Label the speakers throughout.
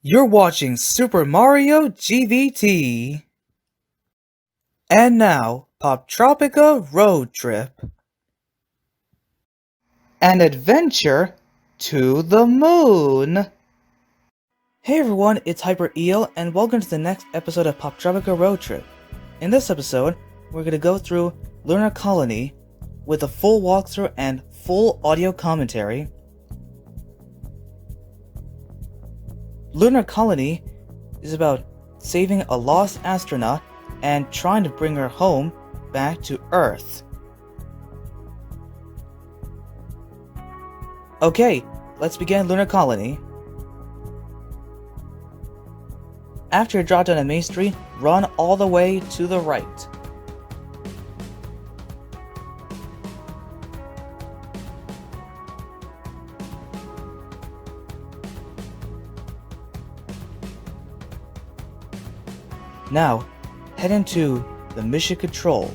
Speaker 1: You're watching Super Mario GVT. And now, Poptropica Road Trip. An adventure to the moon. Hey everyone, it's Hyper Eel, and welcome to the next episode of Poptropica Road Trip. In this episode, we're going to go through Lunar Colony with a full walkthrough and full audio commentary. Lunar Colony is about saving a lost astronaut and trying to bring her home back to Earth. Okay, let's begin Lunar Colony. After you drop down a main street, run all the way to the right. Now, head into the mission control.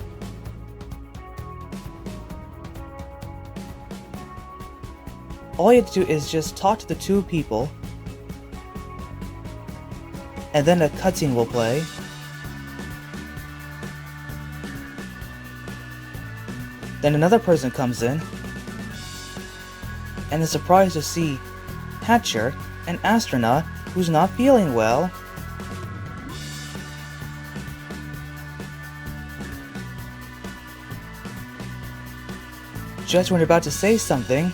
Speaker 1: All you have to do is just talk to the two people, and then a cutscene will play. Then another person comes in, and is surprised to see Hatcher, an astronaut who's not feeling well. Just when you're about to say something,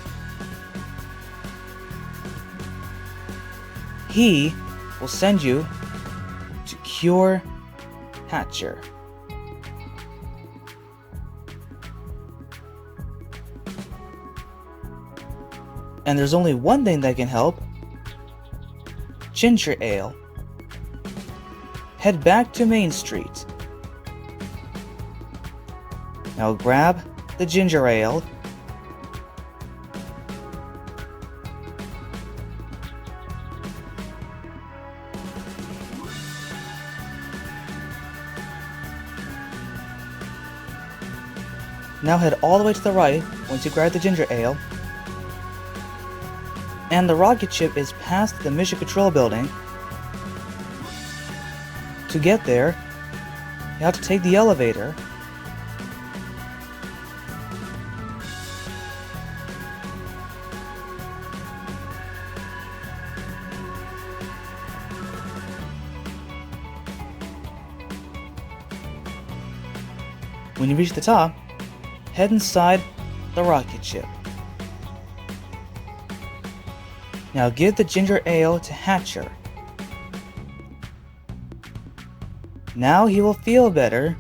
Speaker 1: he will send you to cure Hatcher. And there's only one thing that can help: ginger ale. Head back to Main Street. Now grab the ginger ale. Now head all the way to the right once you grab the ginger ale. And the rocket ship is past the mission control building. To get there, you have to take the elevator. When you reach the top, head inside the rocket ship. Now give the ginger ale to Hatcher. Now he will feel better.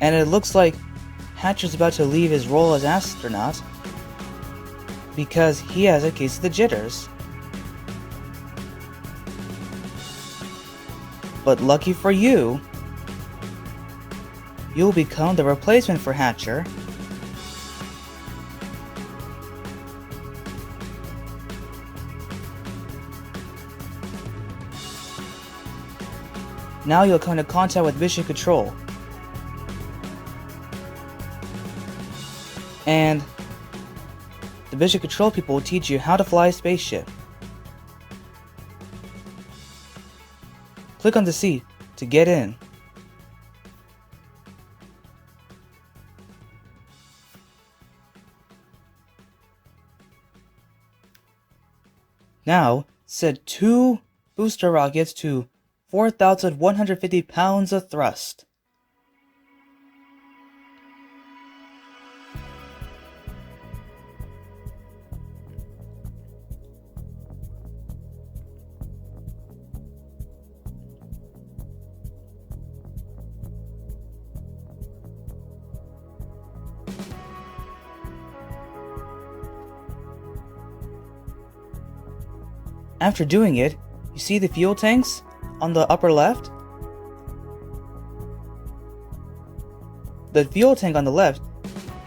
Speaker 1: And it looks like Hatcher's about to leave his role as astronaut because he has a case of the jitters. But lucky for you, you'll become the replacement for Hatcher. Now you'll come into contact with mission control. And the mission control people will teach you how to fly a spaceship. Click on the seat to get in. Now, set 2 booster rockets to 4,150 pounds of thrust. After doing it, you see the fuel tanks on the upper left? The fuel tank on the left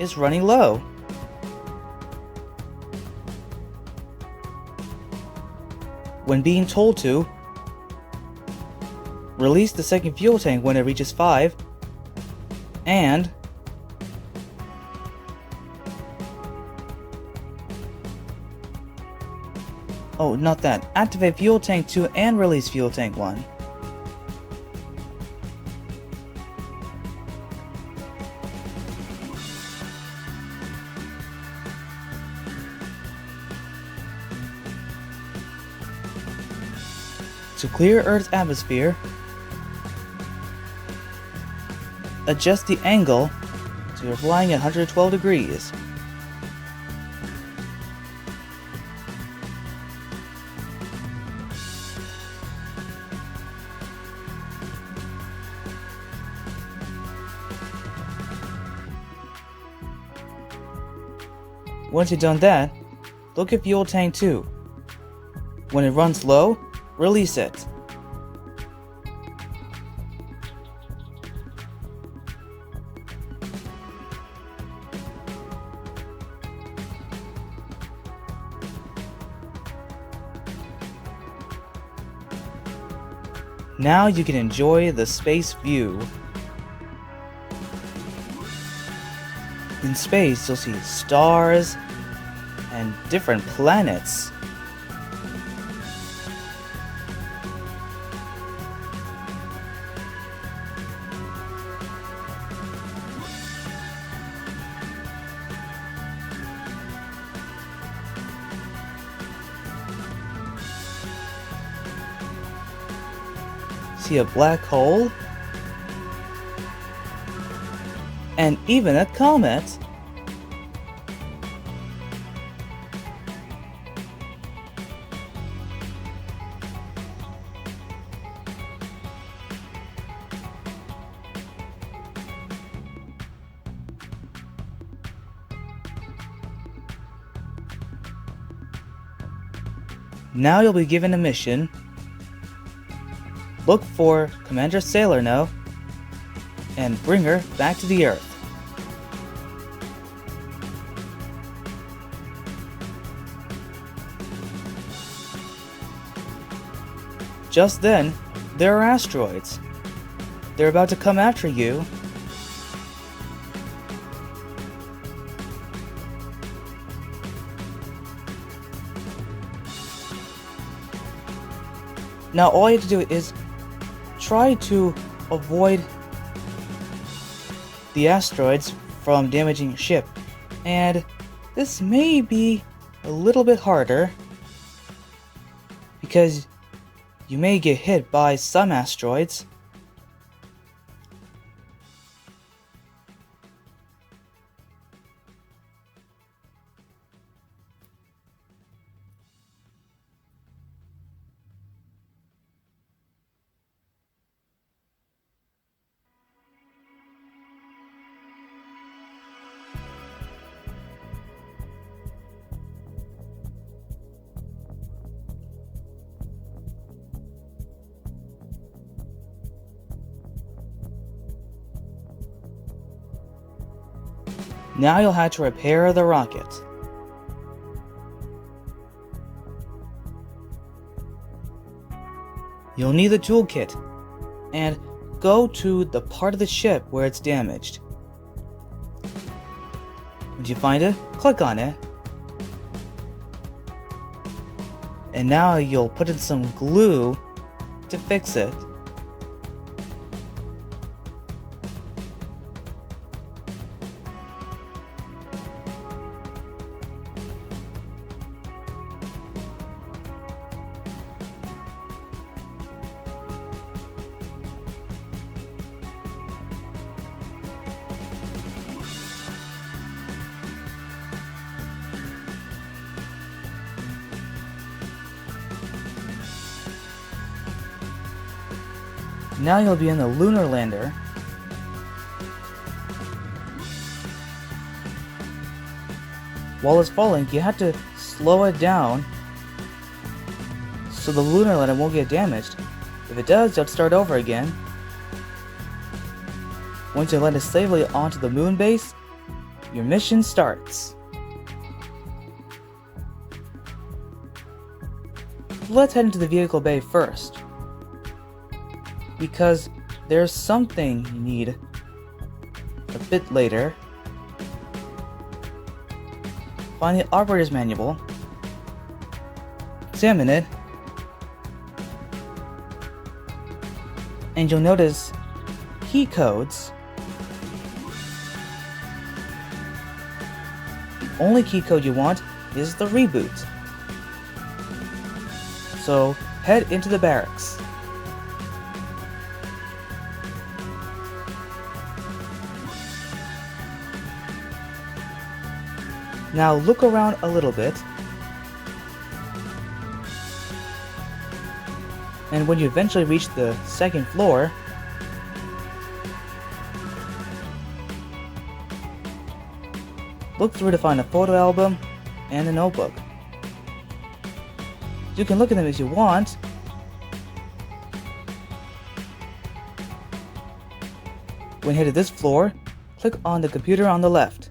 Speaker 1: is running low. When being told to, release the second fuel tank when it reaches 5, and Oh, not that. Activate Fuel Tank 2 and release Fuel Tank 1. To clear Earth's atmosphere, adjust the angle so you're flying at 112 degrees. Once you've done that, look at Fuel Tank 2. When it runs low, release it. Now you can enjoy the space view. In space, you'll see stars and different planets. See a black hole, and even a comet. Now you'll be given a mission. Look for Commander Sailorno and bring her back to the Earth. Just then, there are asteroids. They're about to come after you. Now all you have to do is try to avoid the asteroids from damaging your ship, and this may be a little bit harder because you may get hit by some asteroids. Now you'll have to repair the rocket. You'll need the toolkit, and go to the part of the ship where it's damaged. Once you find it, click on it. And now you'll put in some glue to fix it. Now you'll be in the lunar lander. While it's falling, you have to slow it down so the lunar lander won't get damaged. If it does, you'll start over again. Once you land it safely onto the moon base, your mission starts. Let's head into the vehicle bay first, because there's something you need a bit later. Find the operator's manual, examine it, and you'll notice key codes. The only key code you want is the reboot. So head into the barracks. Now look around a little bit, and when you eventually reach the second floor, look through to find a photo album and a notebook. You can look at them as you want. When you head to this floor, click on the computer on the left.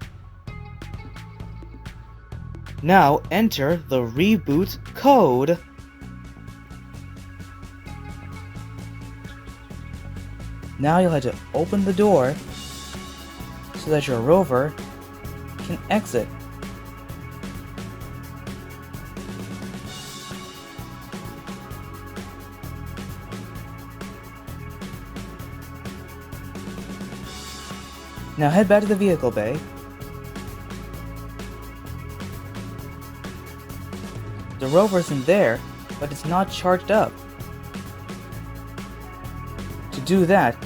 Speaker 1: Now enter the reboot code. Now you'll have to open the door so that your rover can exit. Now head back to the vehicle bay. The rover isn't there, but it's not charged up. To do that,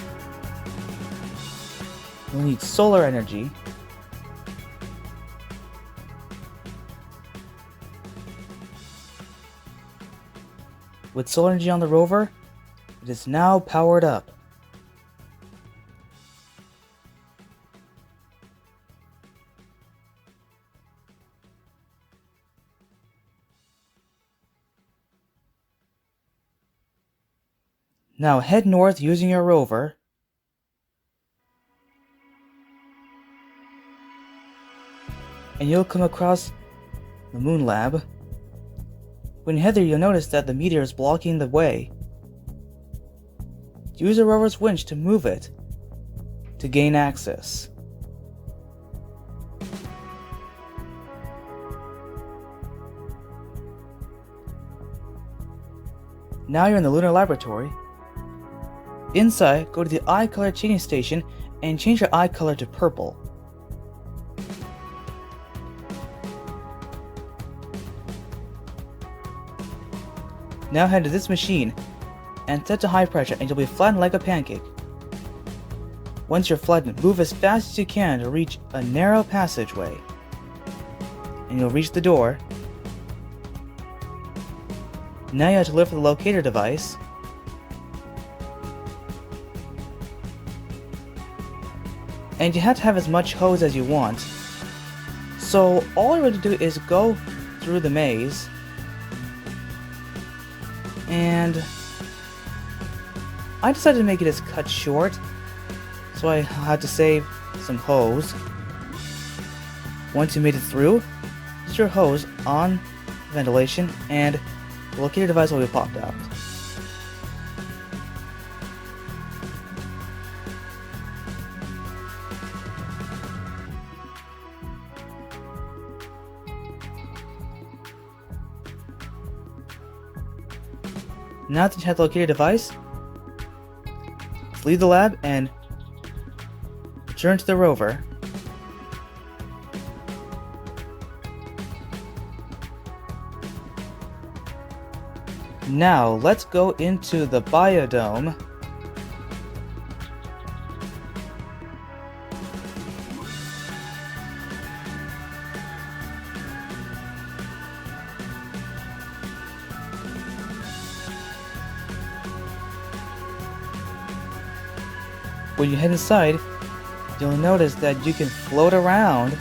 Speaker 1: you'll need solar energy. With solar energy on the rover, it is now powered up. Now head north using your rover. And you'll come across the moon lab. When you head there, you'll notice that the meteor is blocking the way. Use the rover's winch to move it to gain access. Now you're in the lunar laboratory. Inside, go to the eye color changing station and change your eye color to purple. Now head to this machine and set to high pressure and you'll be flattened like a pancake. Once you're flattened, move as fast as you can to reach a narrow passageway. And you'll reach the door. Now you have to lift the locator device. And you have to have as much hose as you want. So all you have to do is go through the maze. And I decided to make it as cut short, so I had to save some hose. Once you made it through, use your hose on ventilation and the locator device will be popped out. Now that you have the locator device, leave the lab and return to the rover. Now let's go into the biodome. When you head inside, you'll notice that you can float around.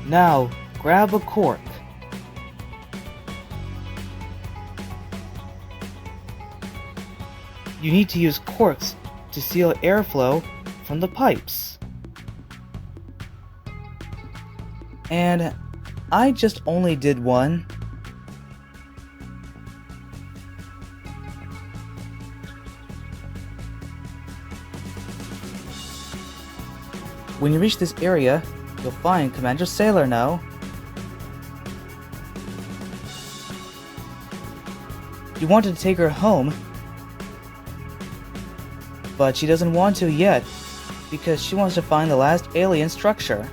Speaker 1: Now, grab a cork. You need to use corks to seal airflow from the pipes. And I just only did one, When you reach this area, you'll find Commander Sailor. You wanted to take her home, but she doesn't want to yet, because she wants to find the last alien structure.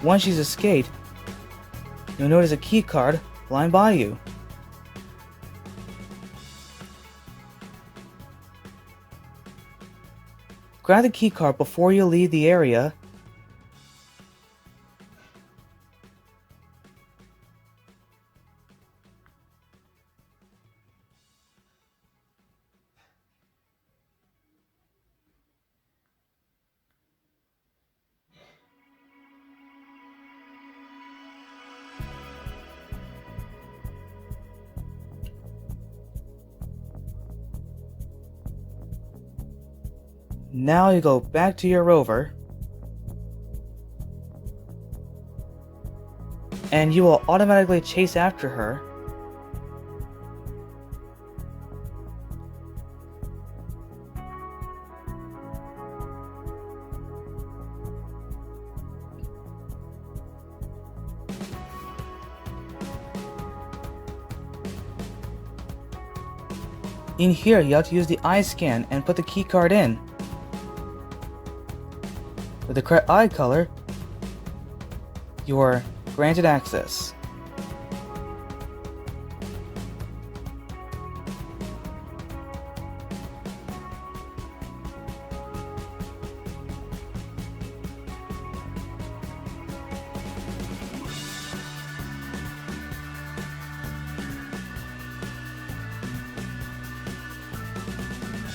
Speaker 1: Once she's escaped, you'll notice a key card flying by you. Grab the key card before you leave the area. Now you go back to your rover, and you will automatically chase after her. In here, you have to use the eye scan and put the key card in. With the correct eye color, you are granted access.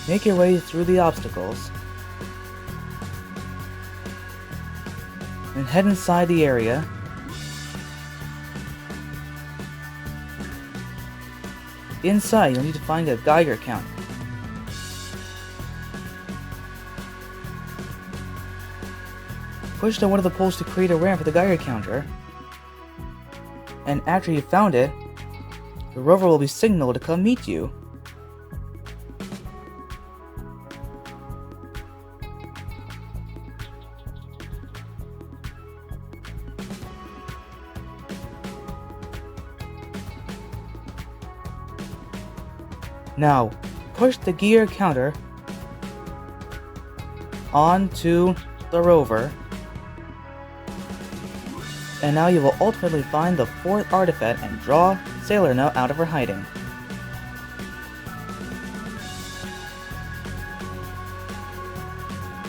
Speaker 1: Make your way through the obstacles and head inside the area. Inside, you'll need to find a Geiger counter. Push down one of the poles to create a ramp for the Geiger counter, and after you found it, the rover will be signaled to come meet you. Now, push the gear counter onto the rover, and now you will ultimately find the fourth artifact and draw Sailor now out of her hiding.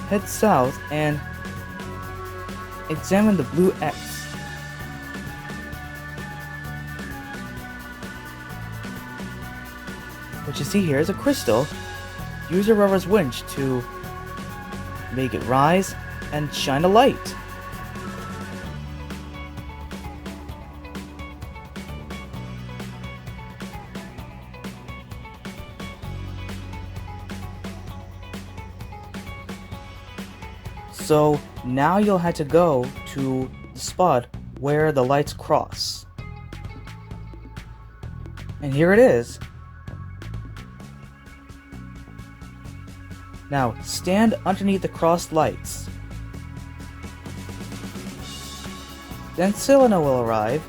Speaker 1: Head south and examine the blue X. What you see here is a crystal. Use your rover's winch to make it rise and shine a light. So now you'll have to go to the spot where the lights cross. And here it is. Now, stand underneath the crossed lights. Then Selena will arrive.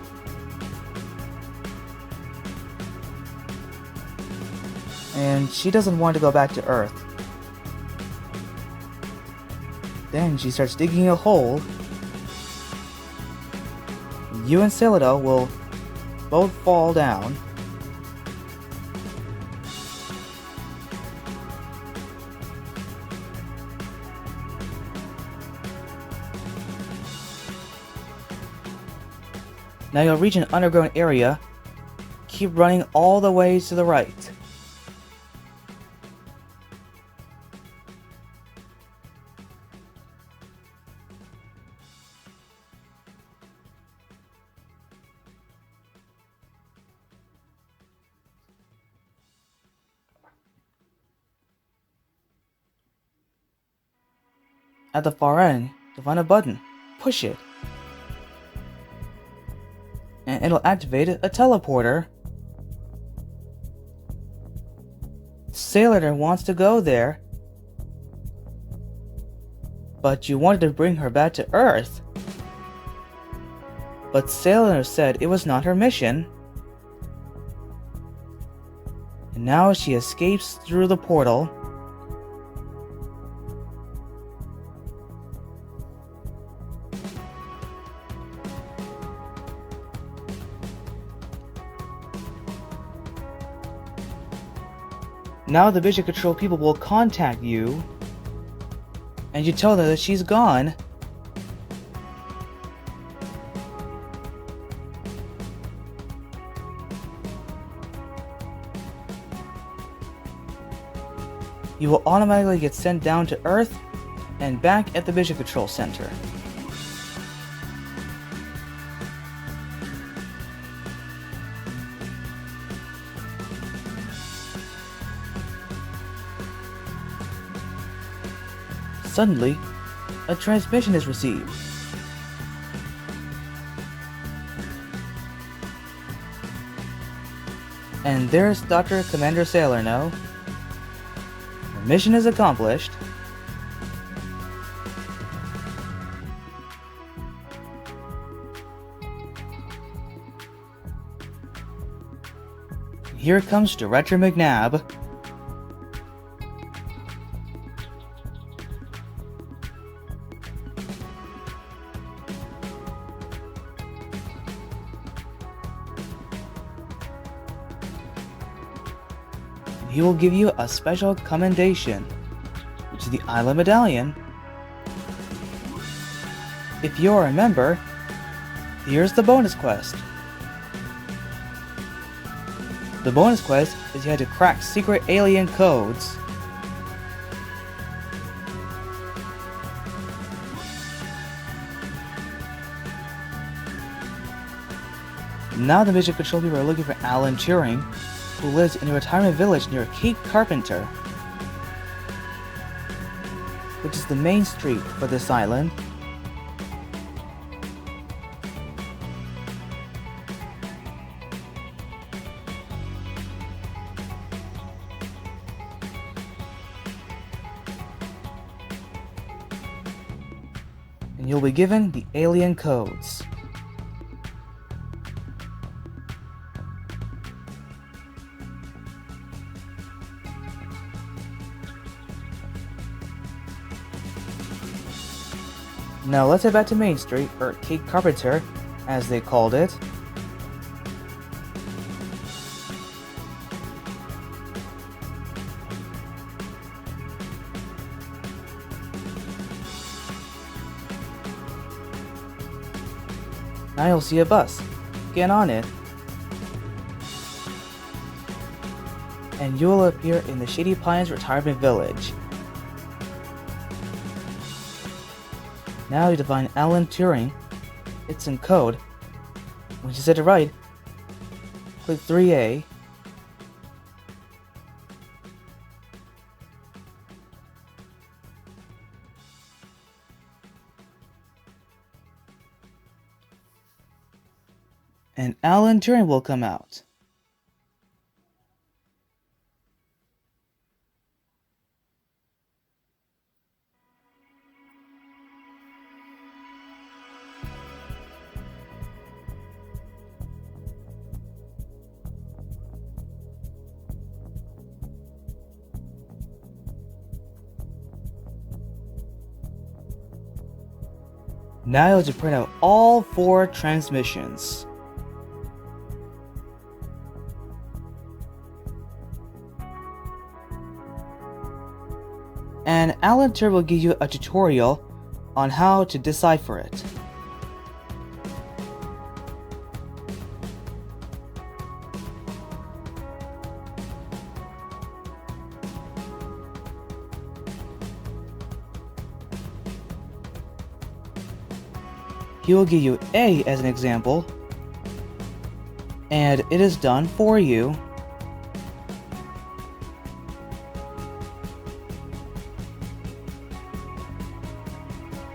Speaker 1: And she doesn't want to go back to Earth. Then she starts digging a hole. You and Selena will both fall down. Now you'll reach an underground area. Keep running all the way to the right. At the far end, you'll find a button. Push it. and it'll activate a teleporter. Sailor wants to go there, but you wanted to bring her back to Earth. But Sailor said it was not her mission. And now she escapes through the portal. Now the Vision Control people will contact you, and you tell them that she's gone. You will automatically get sent down to Earth and back at the Vision Control Center. Suddenly, a transmission is received. And there's Dr. Commander Sailor now. Your mission is accomplished. Here comes Director McNabb. He will give you a special commendation, which is the Island Medallion. If you're a member, here's the bonus quest. The bonus quest is you had to crack secret alien codes. Now the Mission Control people are looking for Alan Turing, who lives in a retirement village near Cape Carpenter, which is the main street for this island. And you'll be given the alien codes. Now let's head back to Main Street, or Cape Carpenter, as they called it. Now you'll see a bus. Get on it. And you'll appear in the Shady Pines Retirement Village. Now you define Alan Turing. It's in code. When you set it right, click 3A. And Alan Turing will come out. Now you have to print out all 4 transmissions. And Alan Turing will give you a tutorial on how to decipher it. He will give you A as an example, and it is done for you.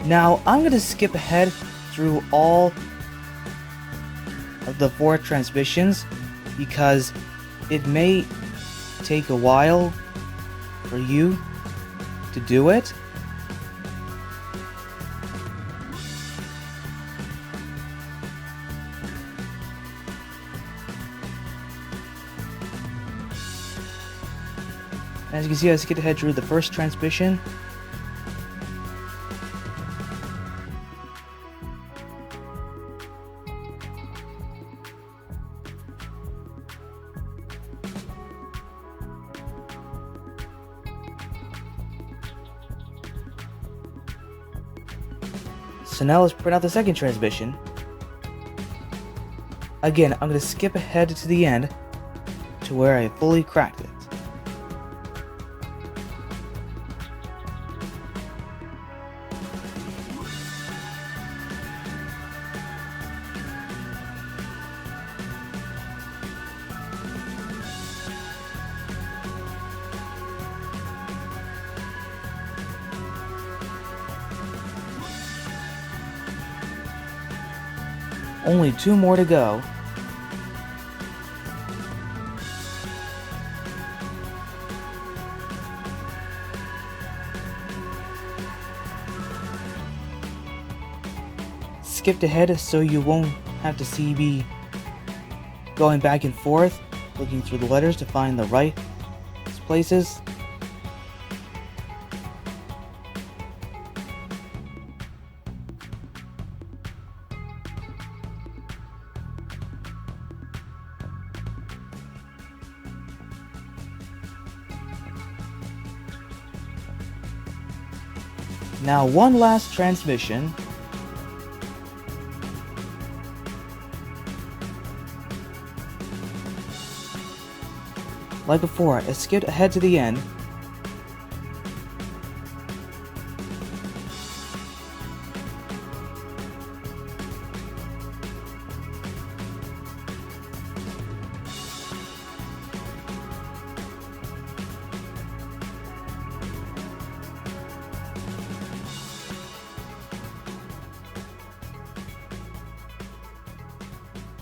Speaker 1: Now I'm going to skip ahead through all of the 4 transmissions because it may take a while for you to do it. As you can see, I skipped ahead through the first transmission. So now let's print out the second transmission. Again, I'm going to skip ahead to the end to where I fully cracked it. Only 2 more to go. Skipped ahead so you won't have to see me going back and forth, looking through the letters to find the right places. Now one last transmission. Like before, I skipped ahead to the end.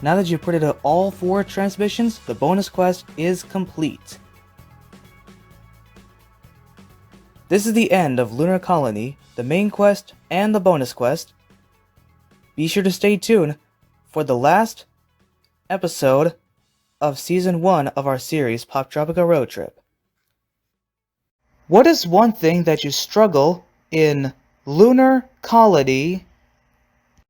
Speaker 1: Now that you've printed out all 4 transmissions, the bonus quest is complete. This is the end of Lunar Colony, the main quest and the bonus quest. Be sure to stay tuned for the last episode of Season 1 of our series, Poptropica Road Trip. What is one thing that you struggle in Lunar Colony